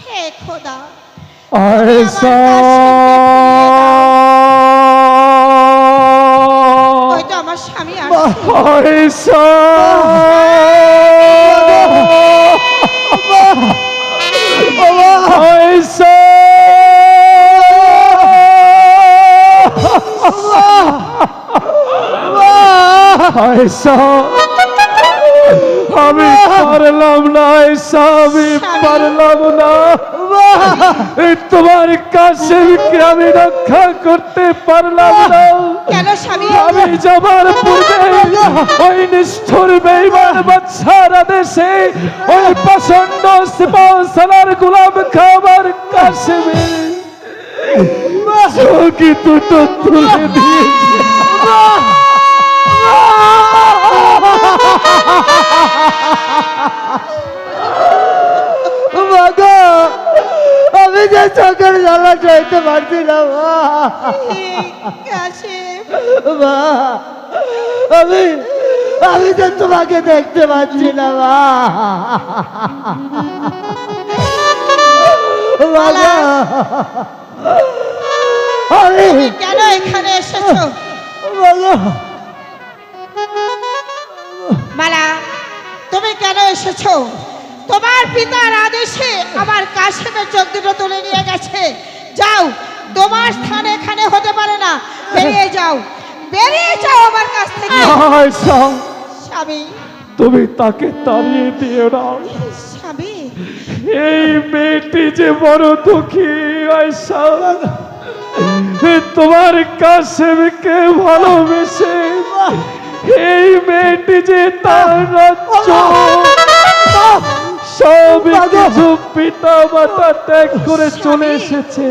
হে খোদা, আয়েশা ওই তো আমার স্বামী আসছে। আয়েশা আয়েশা আয়েশা আমি পারলাম না আয়েশা, আমি পারলাম না। তোমার কাশেমকে আমি রক্ষা করতে পারলাম না। কেন স্বামী? আমি যাবার পূর্বে ওই নিষ্ঠুর বেঈমান বাদশার আদেশে ওই প্রচন্ড সিপাহসালার গোলাম খাবার কাশেমের চোখে দুটো তুলে দিয়েছে। আমি যে চোখের জ্বালা সইতে পারছি না মা, আমি আমি যে তোমাকে দেখতে পাচ্ছি না মা। তুমি কেন এখানে এসেছো? মালা, তুমি কেন এসেছো? তোমার পিতার আদেশে আমার কাশেমের চোখ দুটো তুলে নিয়ে গেছে। যাও, তোমার স্থান এখানে হতে পারে না। বেরিয়ে যাও, বেরিয়ে যাও আমার কাছ থেকে। স্বামী, তুমি তাকে তাড়িয়ে দিও না। স্বামী, এই মেয়েটি যে বড় দুঃখী আয়েশা, তোমার কাশেমকে ভালোবেসে এই মেয়েটি যে তার রাজ্য সব কিছু পিতা মাতা ত্যাগ করে চলে এসেছে।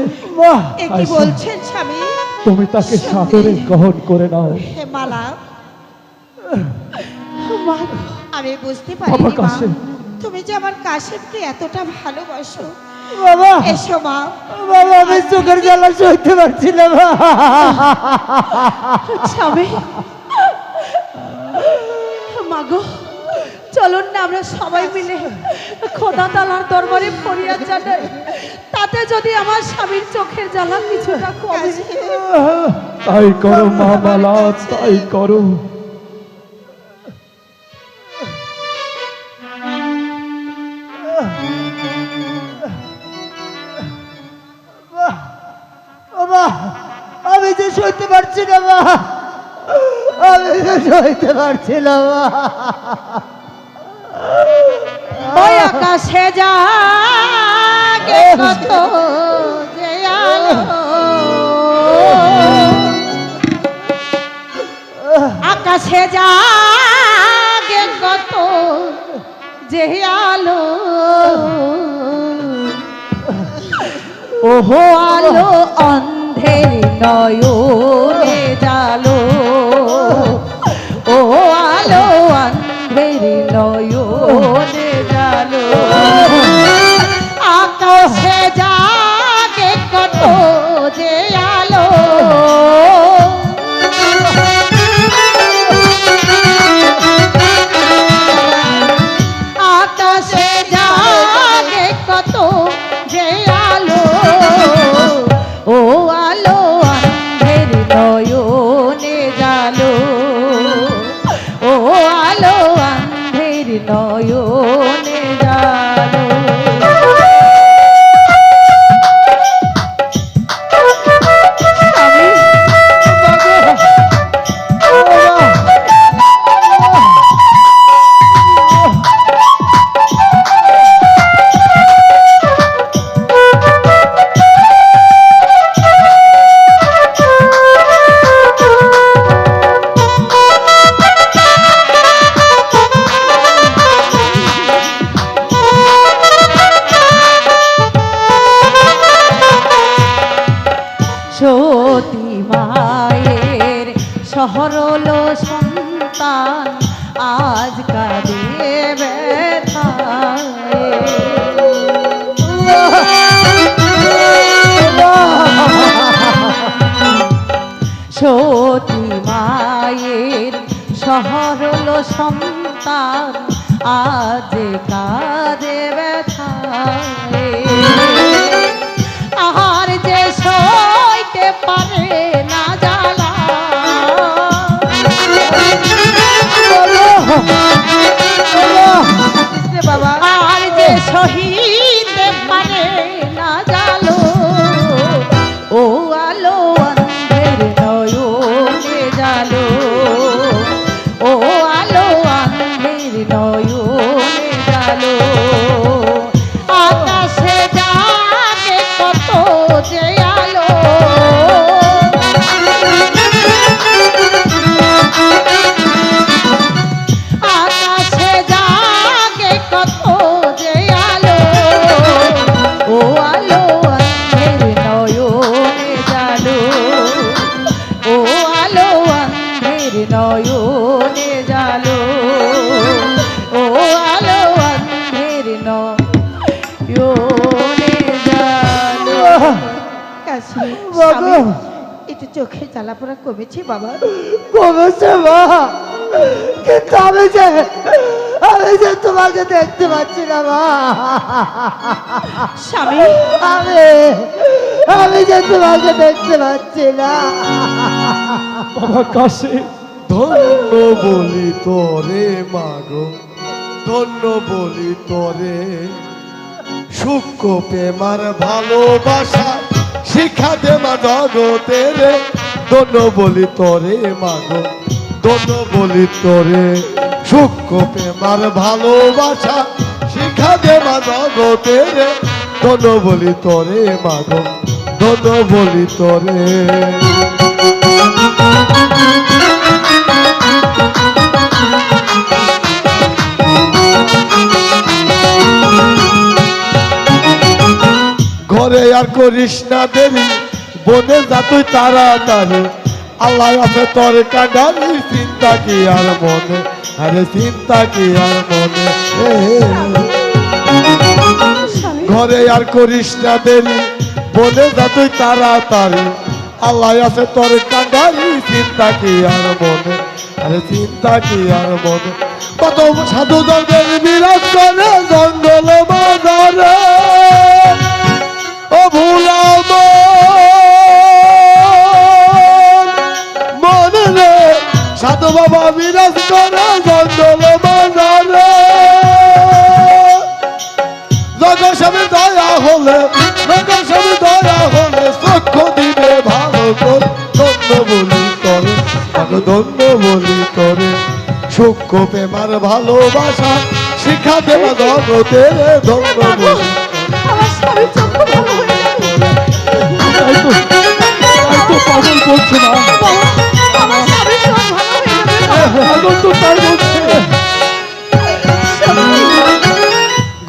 এ কি বলছেন স্বামী? তুমি তাকে সাদরে গ্রহণ করে নাও। হে মালা, আমি বুঝতে পারিনি মা, তুমি যে আমার কাশেমকে এতটা ভালোবাসো। বাবা, এসো মা। বাবা, আমি চোখের জ্বালা সইতে পারছি না মা। স্বামী, মাগো, চলুন না আমরা সবাই মিলে খোদা তাআলার দরবারে ফরিয়াদ জানাই। তাতে যদি আমার স্বামীর চোখের জ্বালা কিছুটা কমে। তাই করো মা মালা, তাই করো। বাবা, আমি যে সইতে পারছি না মা, আমি যে সইতে পারছি না মা। ওই আকাশে জাগে কত যে আলো, আকাশে জাগে কত যে আলো, ওহো আলো অন্ধের নয়নে জালো, ও আলো অন্ধের নয়নে জালো, আকাশে জাগে কত যে আলো, আকাশে জাগে কত যে আলো, ও আলো অন্ধের নয়নে জালো, ও আলো অন্ধের নয়নে জালো। সতী মায়ের সরল সন্তান আজ কাঁদে ব্যথায়, সতী মায়ের সরল সন্তান আজ কাঁদে ব্যথায়, পারে না জালো, ও আলো অন্ধের নয়নে জালো, ও আলো অন্ধের নয়নে জালো। আকাশে জাগে কত যে আলো, আকাশে জাগে কত যে আলো, ও আলো অন্ধের নয়নে জালো, ও আলো অন্ধের নয়নে জালো, ও আলো অন্ধের নয়নে জালো। বাবা একটু চোখে জ্বালা পোড়া কমেছে বাবা? কমেছে মা, কিন্তু আমি যে তোমাকে দেখতে পাচ্ছি না মা। স্বামী, আমি যে তোমাকে দেখতে পাচ্ছি না। বাবা কাশিম, ধন্য বলি তোরে মাগো, ধন্য বলি তোরে, সূক্ষ্ম প্রেমার ভালোবাসা শিক্ষা দেবা জগতের। ধন্য বলি তোরে মাগো, ধন্য বলি তোরে, সূক্ষ্ম প্রেমার ভালোবাসা শিক্ষা দেবা জগতের। ধন্য বলি তোরে মাগো, ধন্য বলি তোরে। ঘরে আর করিস না দেরি, বনে যা তুই তাড়াতাড়ি। আল্লাহ আছে তোর কাঁডারি, চিন্তা কি আর মনে, আরে চিন্তা কি আর মনে। ঘরে আর করিস না দেরি, বনে যা তুই তাড়াতাড়ি। আল্লাহ আছে তোর কাঁডারি, চিন্তা কি আর মনে, আরে চিন্তা কি আর মনে। কত সাধু দলের বিরাজ করে জঙ্গল বাজারে, ও ভুলাম মনে রে, সাধু বাবা বিরাজ করে জঙ্গল বাজারে। জগৎস্বামী দয়া হলে, জগৎস্বামী দয়া হলে চক্ষু দিবে ভালো করে। ধন্য বলি তোরে, ধন্য বলি তোরে, সূক্ষ্ম প্রেমার ভালোবাসা শিক্ষা দেবা জগতের। ধন্য বলি আমার স্বামীর চক্ষু ভালো হয়ে যাবে। তাই তো পাগল করছে না, আমার স্বামীর চোখ ভালো হয়ে যাবে। পাগল তো তাই বলছে।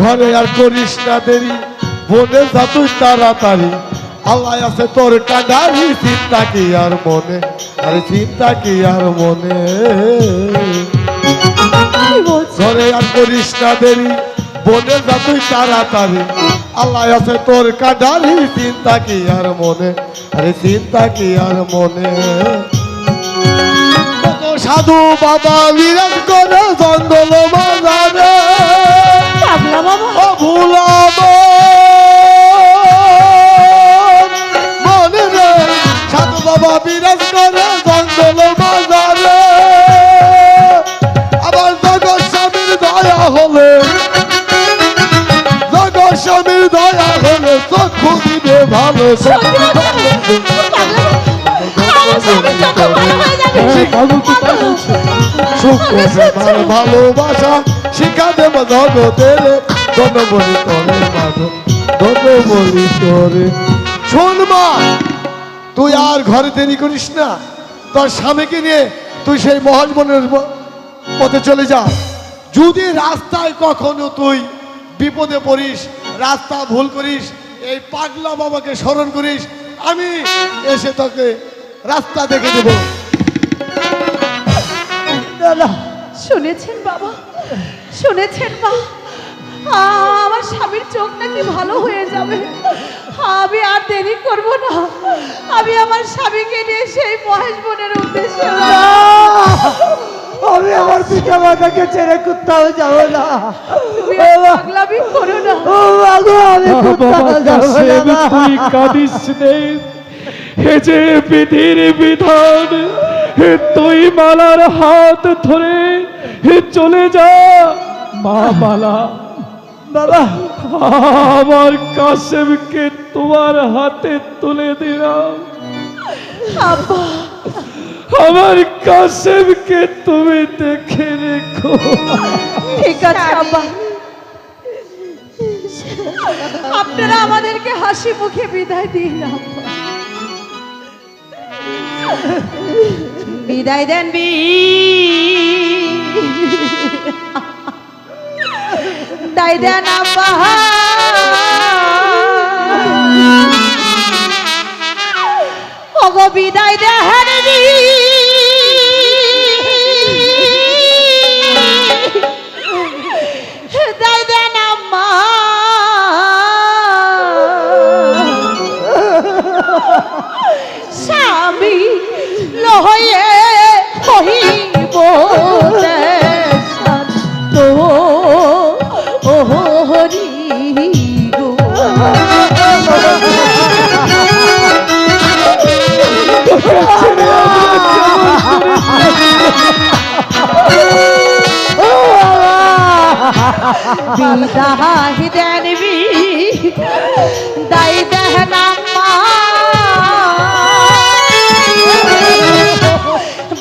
ঘরে আর করিস না দেরি, বনে যা তুই তাড়াতাড়ি। আল্লাহ আছে তোর কাঁডারি, চিন্তা কি আর মনে, আরে চিন্তা কি আর মনে। কি বলছো? ঘরে আর করিস না দেরি, বনে যা তুই তাড়াতাড়ি। আল্লাহ আছে তোর কাঁডারি, চিন্তা কি আর মনে, আরে চিন্তা কি আর মনে। কত সাধু বাবা বিরাজ করে জঙ্গল বাজারে, পাগলা বাবা, ও ভুলাম মনে রে, সাধু বাবা বিরাজ করে জঙ্গল বাজারে। আবার জগৎস্বামীর দয়া হলে, জগৎস্বামীর দয়া হলে চক্ষু দিবে ভালো করে। আমার স্বামীর চক্ষু ভালো হয়ে যাবে। পাগল তো তাই বলছে। সূক্ষ্ম প্রেমার ভালোবাসা শিক্ষা দেব জগতের। ধন্য বলি তোরে মাগো, ধন্য বলি তোরে। শোন মা, তুই আর ঘরে দেরি করিস না, তোর স্বামীকে নিয়ে তুই সেই মহল বনের পথে চলে যা। যদি রাস্তায় কখনো তুই বিপদে পড়িস, রাস্তা ভুল করিস, এই পাগলা বাবাকে স্মরণ করিস, আমি এসে তোকে রাস্তা দেখে দেব। না না, শুনেছেন বাবা, শুনেছেন মা, আমার স্বামীর চোখ নাকি ভালো হয়ে যাবে। আমি আর দেরি করব না, আমি আমার স্বামীকে নিয়ে সেই মহেশ বনের উদ্দেশ্যে আমি আমার পিতা মাতাকে ছেড়ে কোথাও যাব না। তুমি আর পাগলামি করো না। ও মাগো, আমি বাবা কোথাও যাব কাশিম, না। তুই কাঁদিস নে, হে যে বিধির বিধান, হে তুই মালার হাত ধরে হে চলে যা। মা মালা, বাবা আমার কাসেমকে তোমার হাতে তুলে দিলাম। আব্বা আমার কাসেমকে তুমি দেখে রেখো। ঠিক আছে আব্বা, আপনারা আমাদেরকে হাসি মুখে বিদায় দিন আব্বা। বিদায় দেন বিদায় দেন আব্বা। ওগো বিদায় দেন বিদায় দেন আম্মা। স্বামী লহয়ে হইব শান্ত ও হরি গো। বিদায় দেন বিদায় দেন আম্মা।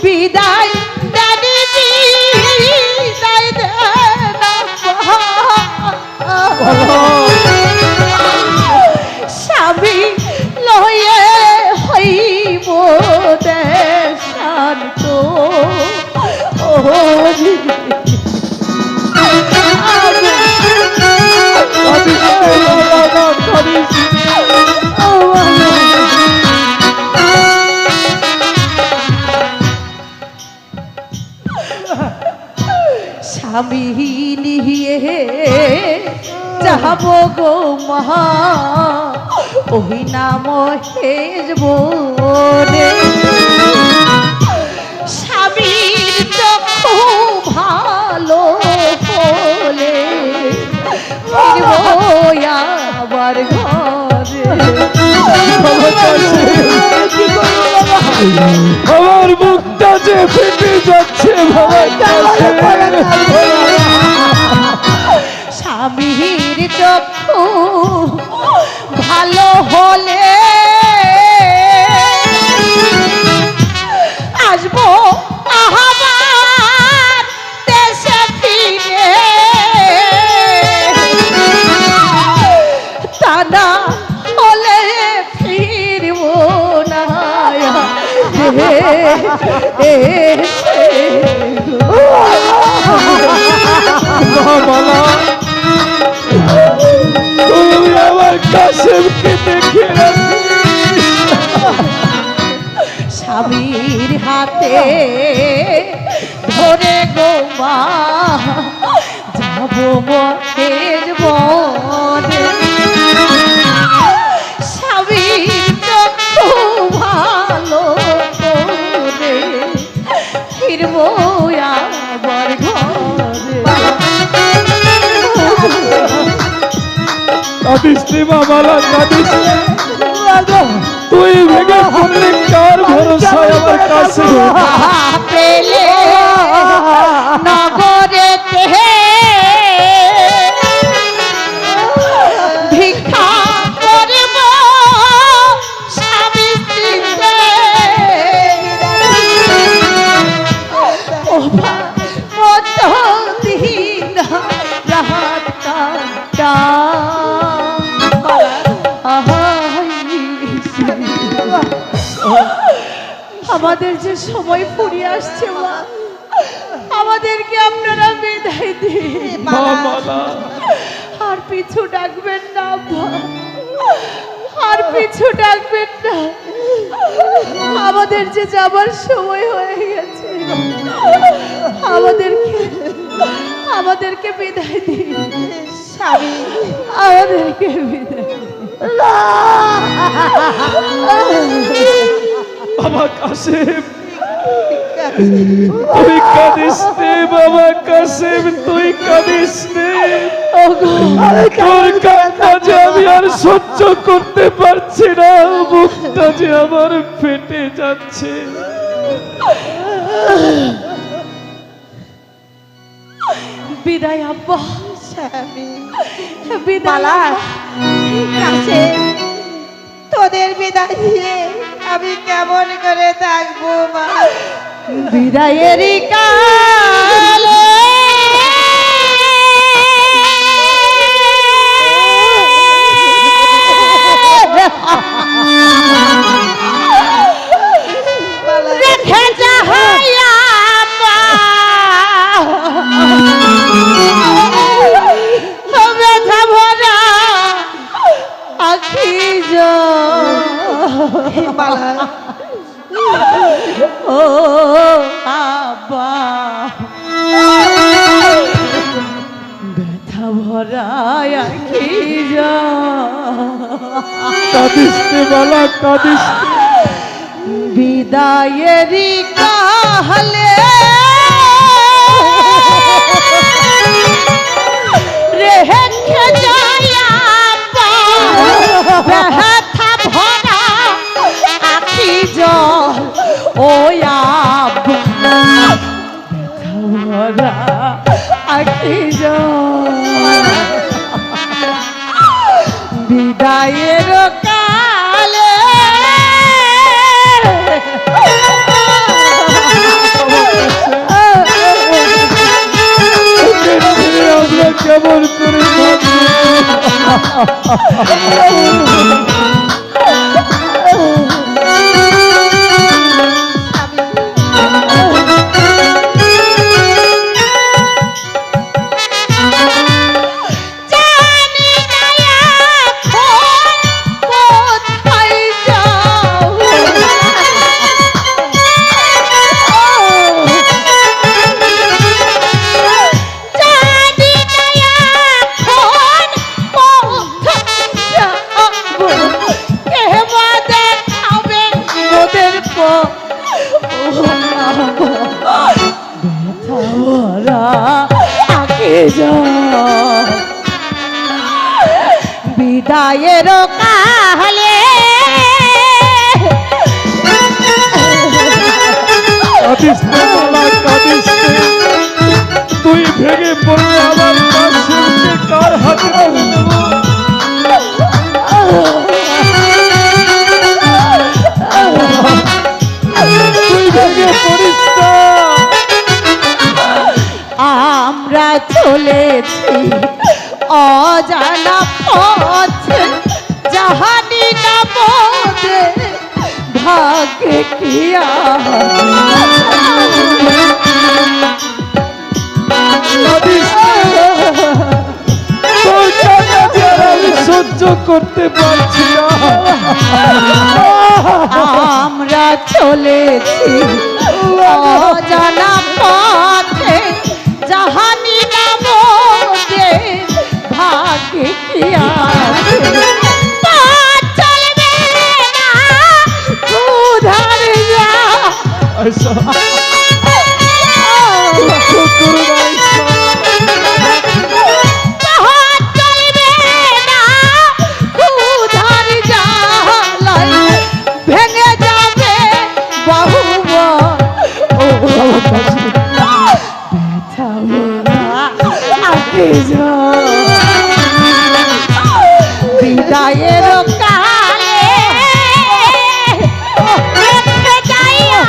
বিদায় দেন বিদায় দেন আম্মা। স্বামী লয়ে হইব শান্ত ও হরি। স্বামী নিয়ে যাব গো মহা ওই নাম হেজব রে। স্বামীর চক্ষু ভালো হলে ফিরবো আবার ঘরে। আমার মুখটা যে ফেটে যাচ্ছে বাবা। স্বামীর চক্ষু ভালো হলে আসবো আবার দেশে ফিরে। তা না হলে ফিরবো না তুমি আমার কাসেমকে দেখে স্বামীর হাতে ধরে গো মা যাবো মহের বনে। স্বামীর চক্ষু ভালো করে ফিরবো আবার ঘরে। কাঁদিস রে বাবালা, কাঁদিস রে। তুই ভেঙে পড়লে কার ভরসায় আমার কাছে পেলে নগরেতে ভিক্ষা করব স্বামী স্ত্রীতে। দিন রাত কাটা আমাদের যে সময় ফুরিয়ে আসছে মা, আমাদেরকে আপনারা বিদায় দিন। বাবালা। আর পিছু ডাকবেন না আব্বা, আর পিছু ডাকবেন না। আমাদের যে যাবার সময় হয়ে গেছে, আমাদেরকে বিদায় দিন স্বামী, আমাদেরকে বিদায় দিন। বাবা কাসেম, তুই কাঁদিস নে বাবা কাসেম, তুই কাঁদিস নে। তোর কান্না যে আমি আর সহ্য করতে পারছি না, বুকটা যে আমার ফেটে যাচ্ছে। বিদায় আব্বা। আমি বিদায় মালা কাছে তোদের বিদায় দিয়ে আমি কেমন করে থাকবো মা? বিদায়েরই কালে রেখে যাহাইয়া ব্যথা ভরা আখি মালা ও আব্বা ব্যথা ভরা আখি কাঁদিস নে বালা, কাঁদিস নে। বিদায়েরই কালে রেখে যায়া ব্যথা ভরা আখি জল ও আব্বা ব্যথা ভরা আখি জল বিদায়ের কালে ওকে ছেড়ে আমরা কেমন করে থাকবো? জানি না এখন কোথায় যাও জানি না এখন কোথায় যাও কে বা দেখাবে মোদের ব্যথা ভরা আগে যাও বিদায়ের কালে কাঁদিস নে বালা, কাঁদিস নে। তুই ভেঙে পড়লে আমার কাছে এসে কার হাতে তুলে দেবো? তুই ভেঙে পড়িস না। আমরা চলেছি অজানা পথে জাহানি না বোধে ভাগ্যে কি কাঁদিস নে। তোর কান্না যে আর আমি সহ্য করতে পারছি না। আমরা চলেছি অজানা পথে জাহানি না বোধে ভাগ্যে কি আছে পথ চলবে না উধার যা আয়সা, দুঃখ করো না আয়সা। পথ চলবে না উধার জালাই ভেঙে যাবে বহুবার ও ব্যথা ভরা আগে যা বিদায়ের কালে রেখে যাইয়া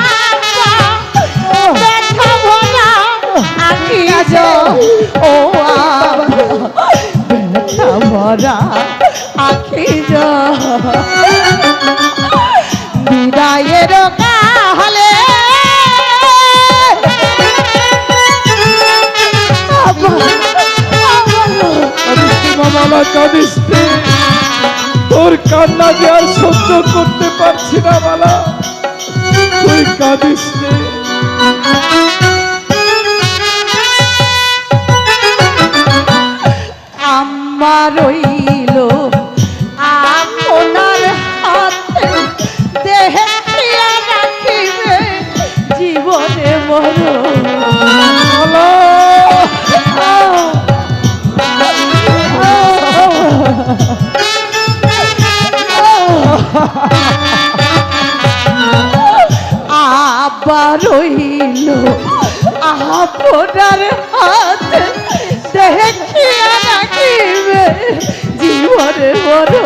ব্যথা ভরা আগে যা ও ব্যথা ভরা আগে যা বিদায়ের কালে কাঁদিস নে বাবা, কাঁদিস নে। তোর কান্না যে আর সহ্য করতে পারছি না বালা, তুই কাঁদিস নে। আমার রইল আপনার হাতে দেহে রাখিবে জীবনে মরণ বালা, আবার রইল আপনার হাত দেখিয়া রাখিবে জীবনে মরণে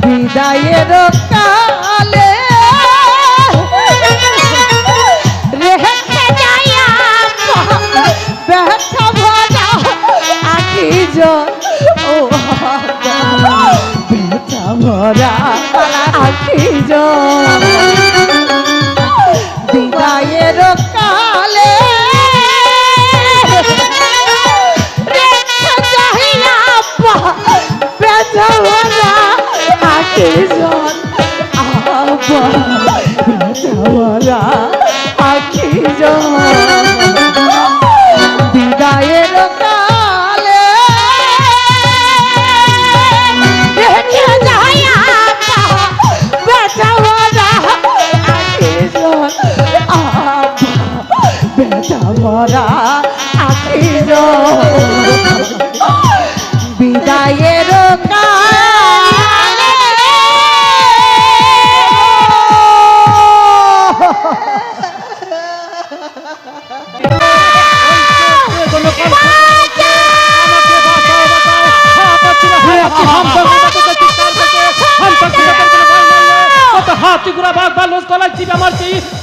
বিদায়ের কালে রেখে যাইয়া ব্যথা ভরা আখি জল ও ব্যথা ভরা আখি জল বিদায়ের কালে রেখে যাইয়া ব্যথা ভরা আখি জল ব্যথা আখি জল বিদায়ের কালে রেখে যাইয়া ব্যথা ভরা আখি জল ব্যথা ভরা আখি জল বিদায়ের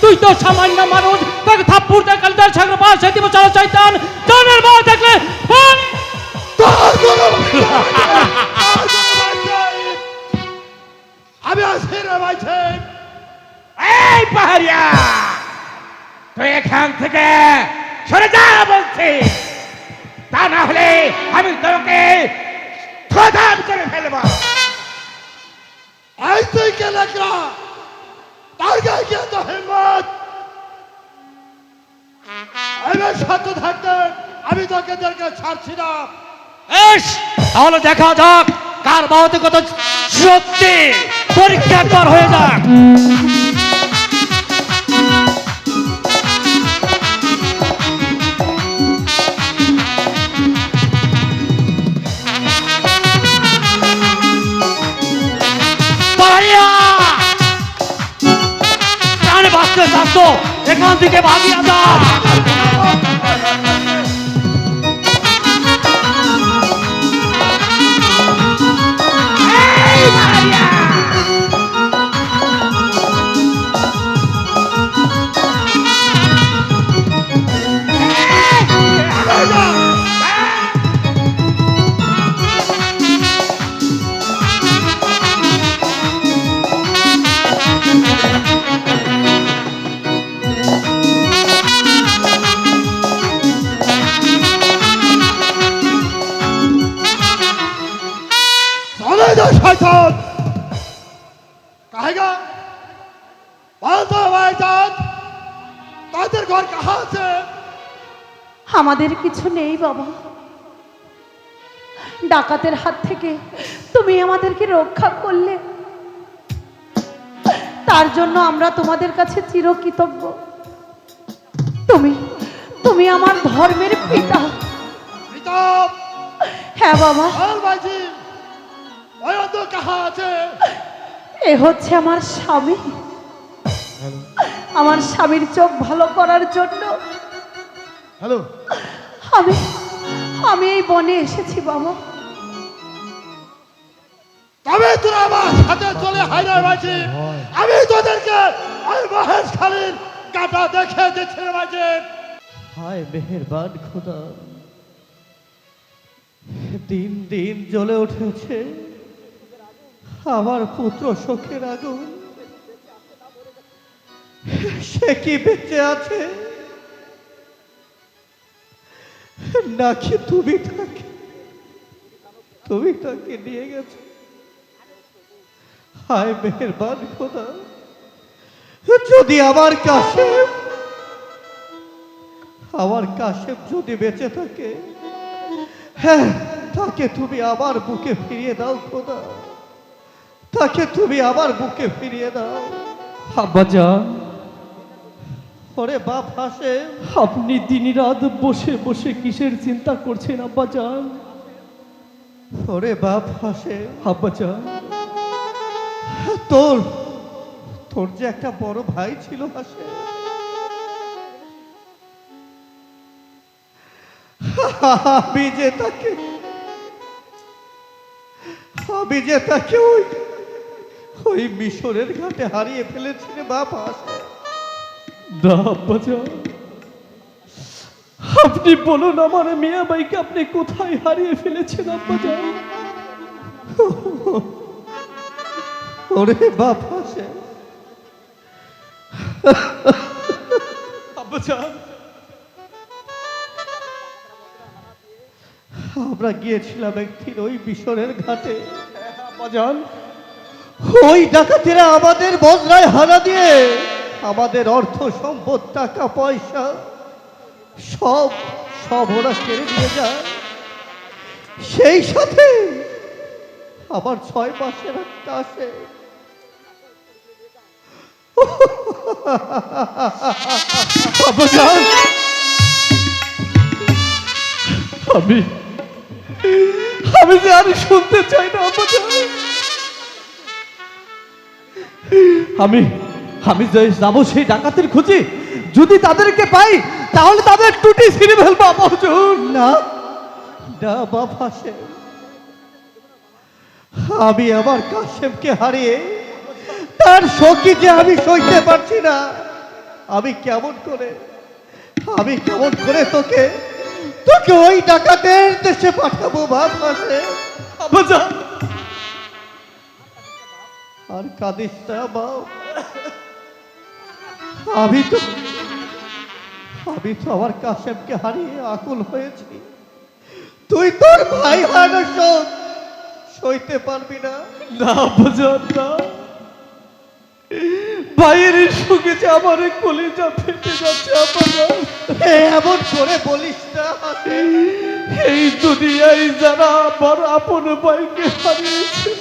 তুই তো সামান্য মানুষ তাকে থাপ্পুর দেখাল তার সাগর পাশ দিব চলো শয়তান জনের মা দেখলে আমি আসি রে ভাইছে। এই পাহাড়িয়া তুই এখান থেকে সরে যা বলছি, তা না হলে আমি তোকে প্রদান করে ফেলবো। আই তুই কে লাগরা তার গায়ে কি এত হিম্মত? আমি সত্য থাকতে আমি তোকে দেখে ছাড়ছি না। এস তাহলে দেখা যাক কার বাহতে কত সত্যি পরীক্ষা কর হয়ে যাক। পাহাড়িয়া প্রাণে বাঁচতে চাচ্ছ এখান থেকে ভাগিয়া যা। शैतान कहेगा बोलता भाईजान তাদের ঘর কাহা আছে? আমাদের কিছু নেই বাবা, ডাকাতের হাত থেকে তুমি আমাদেরকে রক্ষা করলে, তার জন্য আমরা তোমাদের কাছে চিরকৃতজ্ঞ। তুমি তুমি আমার ধর্মের পিতা। পিতা? হ্যাঁ বাবা। বল ভাইজি ওই অন্ধ কাহা আছে? এ হচ্ছে আমার স্বামী। আমার স্বামীর চোখ ভালো করার জন্য হ্যালো আমি আমি এই বনে এসেছি বাবা। তবে তোরা আমার সাথে চলে হায়দার ভাইজি, আমি তোদেরকে ওই মহেশ খালির কাটা দেখে দিচ্ছি ভাইজি। হায় মেহেরবান খোদা, দিন দিন জ্বলে উঠেছে আমার পুত্র শোকের আগুন। সে কি বেঁচে আছে নাকি তুমি তাকে নিয়ে গেছো? হায় মেহেরবান খোদা, যদি আমার কাশেম যদি বেঁচে থাকে, হ্যাঁ তাকে তুমি আবার বুকে ফিরিয়ে দাও খোদা, তাকে তুমি আবার বুকে ফিরিয়ে দাও। আব্বাজান, ওরে বাপ হাসেম, আপনি দিনরাত বসে বসে কিসের চিন্তা করছেন আব্বাজান? ওরে বাপ হাসেম, আব্বাজান, তোর তোর যে একটা বড় ভাই ছিল হাসেম, আমি যে তাকে ওই মিশরের ঘাটে হারিয়ে ফেলেছি রে বাপ হাসেম। না আব্বাজান, আপনি বলুন আমার মিয়া ভাইকে আপনি কোথায় হারিয়ে ফেলেছেন আব্বাজান? ওরে বাপ হাসেম, আব্বাজান, আমরা গিয়েছিলাম একদিন ওই মিশরের ঘাটে। আব্বাজান, ওই ডাকাতেরা আমাদের বজরায় হানা দিয়ে আমাদের অর্থ সম্পদ টাকা পয়সা সব সব ওরা কেড়ে নিয়ে যায়। সেই সাথে আমার 6 মাসের একটা আসে। আব্বাজান, আমি আমি যে আর শুনতে চাই না আব্বাজান। আমি আমি যে যাবো সেই ডাকাতের খুঁজে, যদি তাদেরকে পাই তাহলে তাদের টুটি ছিঁড়ে ফেলবো আব্বাজান। না না বাপ হাসেম, আমি আমার কাশেমকে হারিয়ে তার শোকে যে আমি সইতে পারছি না। আমি কেমন করে তোকে তোকে ওই ডাকাতের দেশে পাঠাবো বাপ হাসেম। আব্বাজান, আর কাঁদিস না বাপ, আমি তো আমার কাশেমকে হারিয়ে আকুল হয়েছি। তুই তোর ভাই হারানোর শোক সইতে পারবি না। না আব্বাজান, না, ভাইয়ের সুখে যে আমার কলিজা ফেটে যাচ্ছে আব্বাজান। এমন করে বলিস না হাসেম। এই দুনিয়ায় যারা আমার আপন ভাইকে হারিয়েছে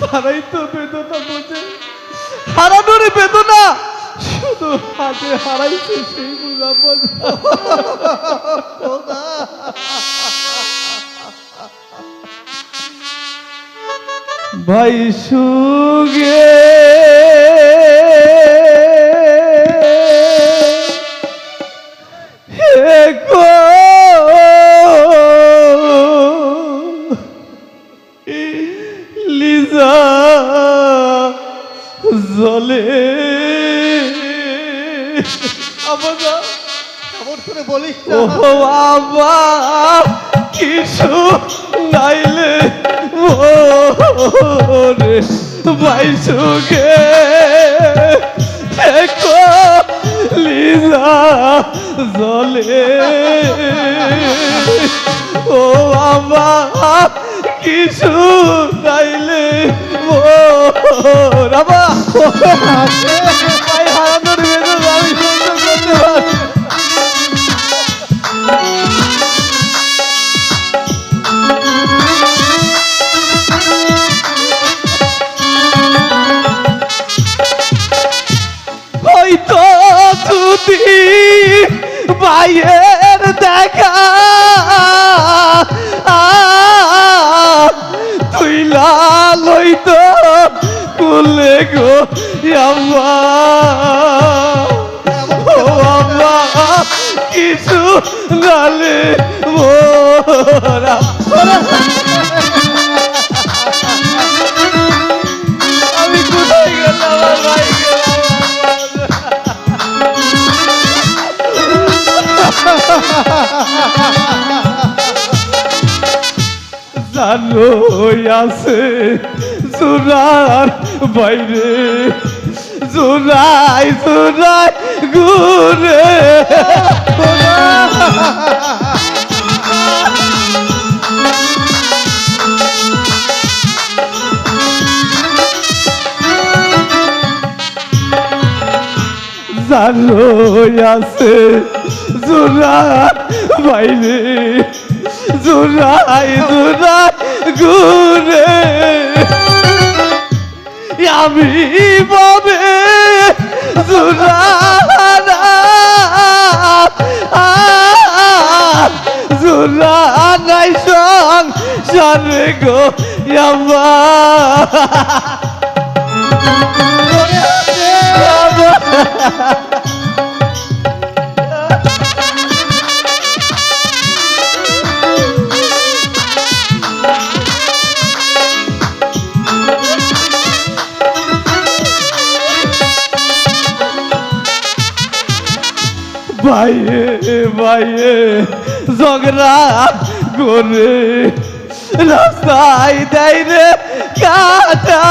তারাই তো বেদনা বোঝে। হারানোর বেদনা শুধু হাতে হারাইছে সেই বুঝাবো। ভাই সুগে হে গো লিজা জলে আব্বাজান, এমন করে বলিস ও না। বাবা কিছু নাইলে ওরে ভাই সুগে দেখো লিজা জলে ও বাবা কিছু নাইলে রাবা ভাই হারানোর বেদনা আমি সহ্য করতে পারি। হয়তো যদি ভাইয়ের দেখা তুই লাল হইতো কুলে গো আম্মা, ও আম্মা কিছু নালে মোরা। আমি কোথায় গেলাম আমার ভাই জানো আছে জোরার বাইরে জোরাই জোরাই ঘুরে জানো আছে জোরার বাইরে জুরাই জুরাই ঘুরে আমি বাবে জুরা নাই সং সারে গো ভাইয়ে ভাইয়ে ঝগড়া করে রাস্তায় দেয় রে কাটা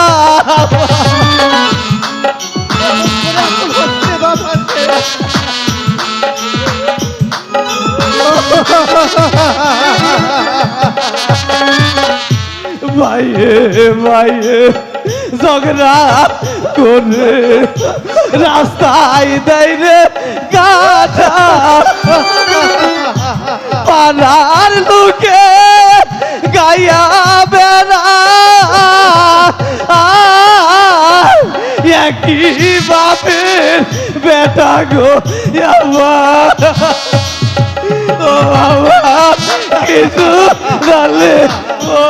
ভাইয়ে ভাইয়ে ঝগড়া করে রাস্তায় দেয় রে গাছা পাড়ার লোকে গায়া বেড়া একই বাপের বেটা গো আমার ও বাবা কিছু জানলে ও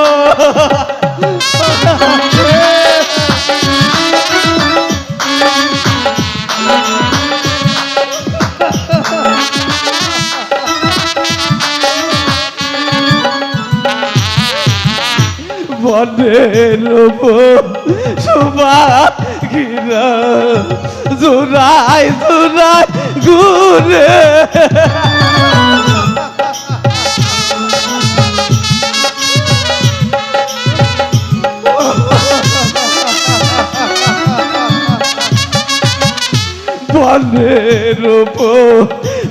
বনের শোভা ঘিরা জোড়াই জোড়াই ঘুরে বনের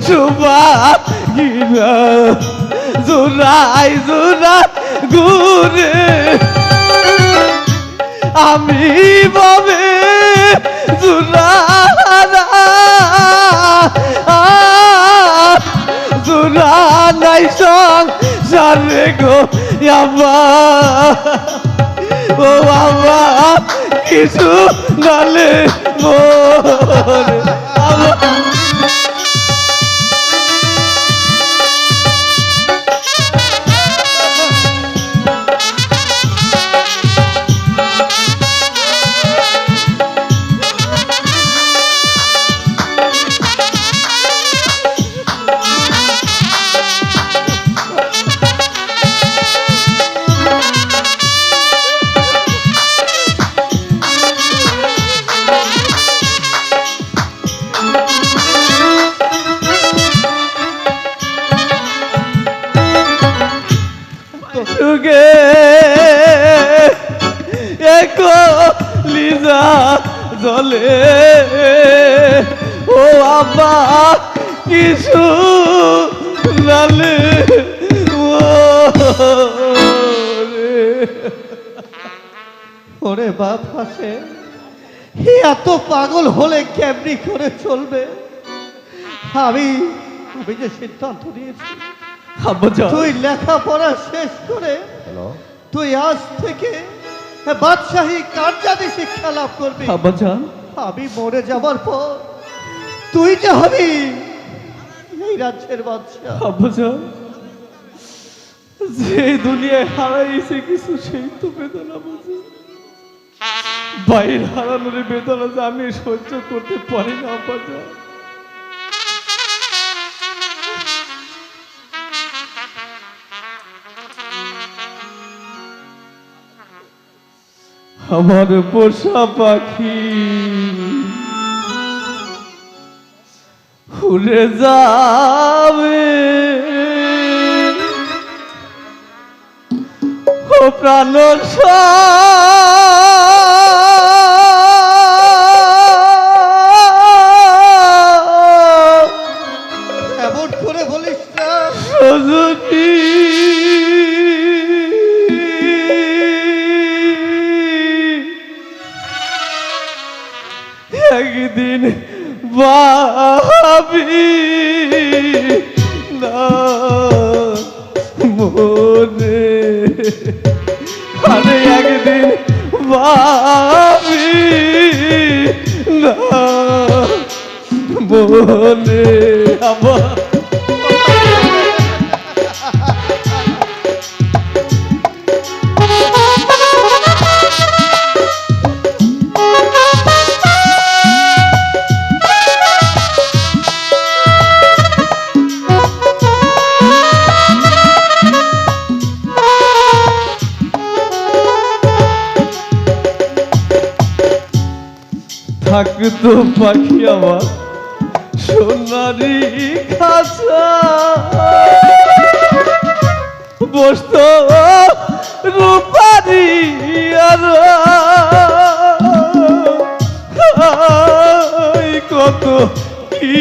শোভা ঘিরা জোড়াই জোড়াই ঘুরে আমি বাবে জুরা জুরা নাই সং সারে গো ও বাবা কিছু নালে যুগে একো লিজা জলে ও আব্বা কিছু নালে ওরে বাপ হাসে এত পাগল হলে কেমনি করে চলবে আমি যে সিদ্ধান্ত নিয়েছি তুই লেখাপড়া শেষ করে তুই আজ থেকে বাদশাহী কার্যাদি শিক্ষা লাভ করবি আমি মরে যাবার পর তুই যে হবি এই রাজ্যের বাদশাহ যে দুনিয়ায় হারাইছে কিছু সেই তো বেদনা বুঝি বাইর হারানোর বেদনা যে আমি সহ্য করতে পারি না বাজা আমার পোষা পাখি উড়ে যাবে ও প্রাণ এমন করে বলিস না সজনী একদিন ভাবি না আরে একদিন ভাবি না বলে আমার থাকতো পাখি আমার সোনারি খাঁচা বসত রূপারি আর কত কি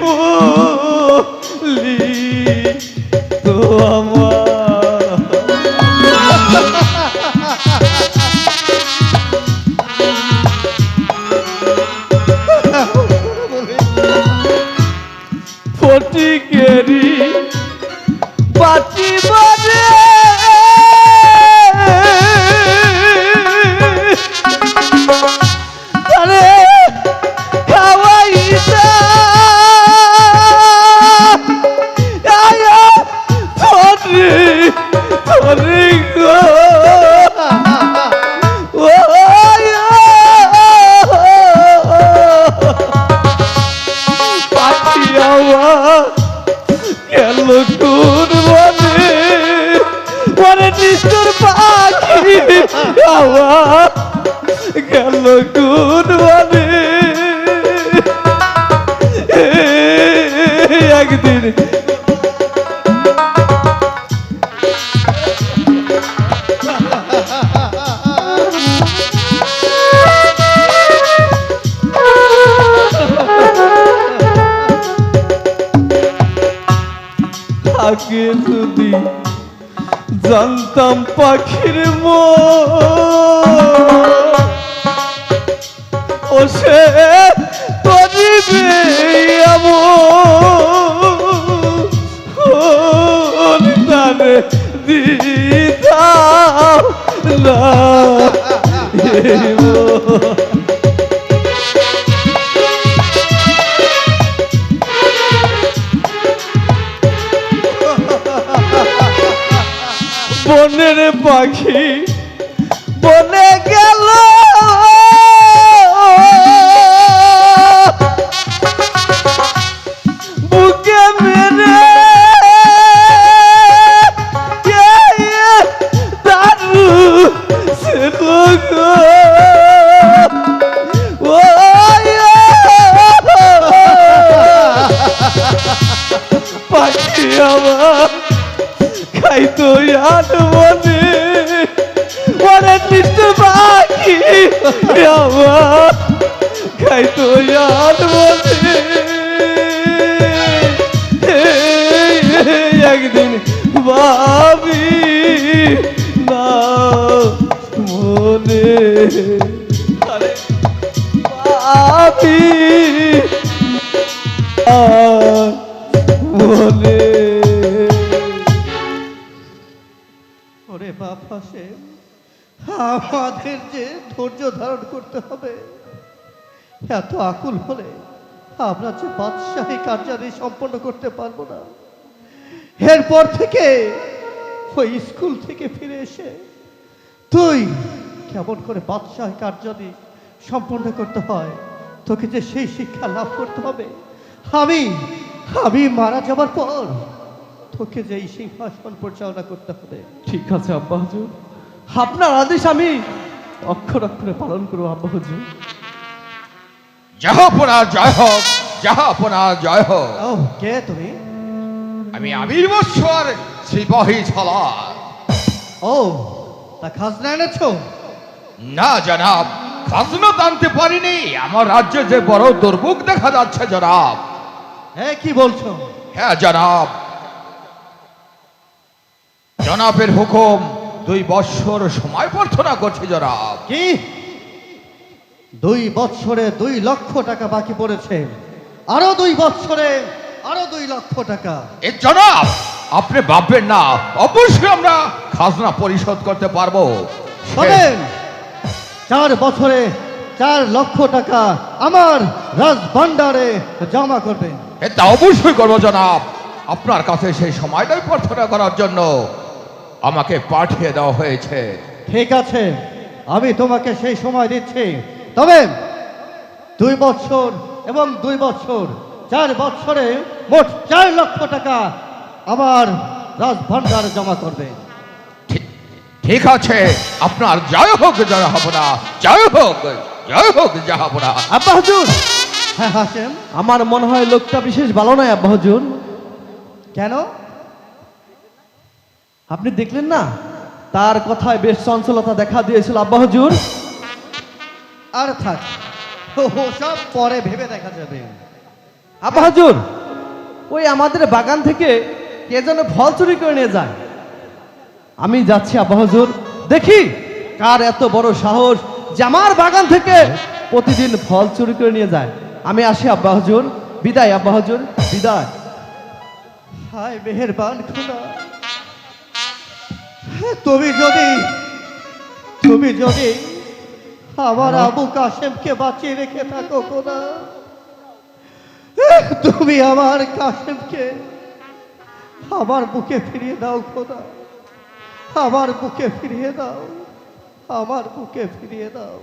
বলি তো আমার ফটিকেরি বাটি বাজে আরে খাওয়াইতা আয়া ধরে ধরে গো ও পাখি আমার গেল কোন বনে বনে নিষ্ঠুর পাখি আমার গেল কোন বনে একদিন আগে যদি জানতাম পাখির ও সে করিবে এমন তারে দিতাম না বনের পাখি বনে গেল বুকে মেরে দারু সে লোক পাখি আমার খাইতো ইয়াদ মনে ওরে নিষ্ঠুর পাখি আমার খাইতো ইয়াদ মনে একদিন ভাবি না মনে আরে ভাবি মনে ওরে বাবা সে আমাদের যে ধৈর্য ধারণ করতে হবে এত আকুল হলে আমরা যে বাদশাহী কার্যাদি সম্পন্ন করতে পারবো না। এরপর থেকে ওই স্কুল থেকে ফিরে এসে তুই কেমন করে বাদশাহী কার্যাদি সম্পন্ন করতে হয় তোকে যে সেই শিক্ষা লাভ করতে হবে আমি আমি মারা যাবার পর তোকে যে এই সিংহাসন পরিচালনা করতে হবে। ঠিক আছে আব্বা হুজুর, আপনার আদেশ আমি অক্ষর অক্ষরে পালন করবো আব্বা হুজুর। জাহাপনা জয় হোক, জাহাপনা জয় হোক। ও কে তুমি? আমি আমির বৎসর সিপাহী ছালার। ও তা খাজনা এনেছো? না জনাব, খাজনা আনতে পারিনি। আমার রাজ্যে যে বড় দুর্ভোগ দেখা যাচ্ছে জনাব। হ্যাঁ কি বলছো? হ্যাঁ জনাব, জনাবের হুকুম 2 বৎসর সময় প্রার্থনা করছি জনাব। কি 2 বৎসরে 2 লক্ষ টাকা বাকি পড়েছে, আরো 2 বৎসরে আরো 2 লক্ষ টাকা। এ জনাব, আপনি ভাববেন না, অবশ্যই আমরা খাজনা পরিশোধ করতে পারবো। শোনেন, 4 বছরে 4 লক্ষ টাকা আমার রাজভান্ডারে জমা করবেন। এটা অবশ্যই করবো জনাব। আপনার কাছে সেই সময়টাই প্রার্থনা করার জন্য আমাকে পাঠিয়ে দেওয়া হয়েছে। ঠিক আছে, আমি তোমাকে সেই সময় দিচ্ছি। তবে 2 বছর এবং 2 বছর 4 বছরে মোট 4 লক্ষ টাকা আমার রাজভান্ডারে জমা করবে। ঠিক আছে, আপনার জয় হোক জয় হব না, জয় হোক জয় হব না। আব্বা হুজুর, হ্যাঁ হাসেম, আমার মনে হয় লোকটা বিশেষ ভালো নয় আব্বা হুজুর। কেন? আপনি দেখলেন না, তার কথায় বেশ চঞ্চলতা দেখা দিয়েছিল আব্বা হুজুর। আর থাক, সব পরে ভেবে দেখা যাবে। আব্বা হুজুর, ওই আমাদের বাগান থেকে কে যেন ফল চুরি করে নিয়ে যায়। আমি যাচ্ছি আব্বা হুজুর, দেখি কার এত বড় সাহস যে আমার বাগান থেকে প্রতিদিন ফল চুরি করে নিয়ে যায়। আমি আসি আব্বা হুজুর, বিদায় আব্বা হুজুর, বিদায়। হায় মেহেরবান খোদা, তুমি যদি আমার আবু কাশেমকে বাঁচিয়ে রেখে থাকো খোদা, তুমি আমার কাশেমকে আমার বুকে ফিরিয়ে দাও খোদা, আমার বুকে ফিরিয়ে দাও, আমার বুকে ফিরিয়ে দাও।